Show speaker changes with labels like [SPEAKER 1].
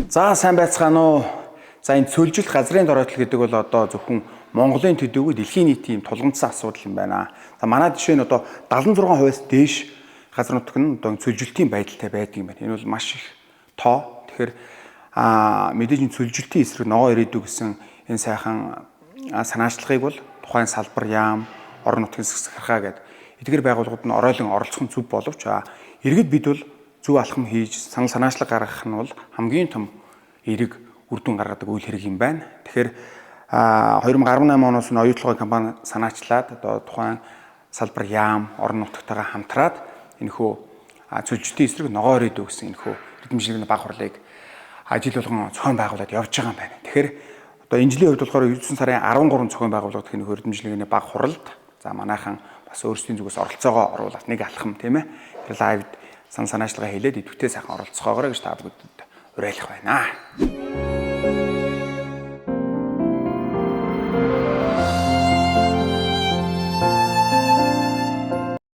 [SPEAKER 1] За сайн байцгаана уу. За энэ цөлжилт газрын дороотл гэдэг бол одоо зөвхөн Монголын төдийгүй дэлхийн нийтийн тулгымдсан асуудал юм байна. За манай жишээ нь одоо 76%-аас дээш газар нутаг нь одоо цөлжилтийн байдалтай байдаг юм байна. Энэ бол маш их тоо. Тэгэхээр мэдээж энэ цөлжилтийн эсрэг ногоо ирээдүй гэсэн энэ сайхан санаачлагыг бол тухайн салбар яам, орон нутгийн засахархаа гэдэг эдгээр байгууллагууд нь оройлон оролцох нь зөв боловч иргэд бид бол зөв алхам хийж санал санаачлаг гаргах нь бол хамгийн том эерэг үр дүн гаргадаг үйл хэрэг юм байна. Тэгэхээр 2018 оноос нь оюутлогын компани санаачлаад одоо тухайн салбар яам, орон нутгатайгаа хамтраад энэхүү цөлжилтийн эсрэг ногоо ирээдүй гэсэн энэхүү эрдэмтний баг хурлыг ажил болгон зохион байгуулад явж байгаа юм байна. Тэгэхээр одоо энэ жилийн хувьд болохоор 9 сарын 13 зохион байгуулагдах энэ эрдэмтний баг хуралд за манайхан бас өөрсдийн зүгээс оролцоогоо оруулаад нэг алхам тийм ээ. Тэр лайвд санаачлагаа хэлээд идэвхтэй сайхан оролцохоогоо гэж та бүхэнд уриалах байна.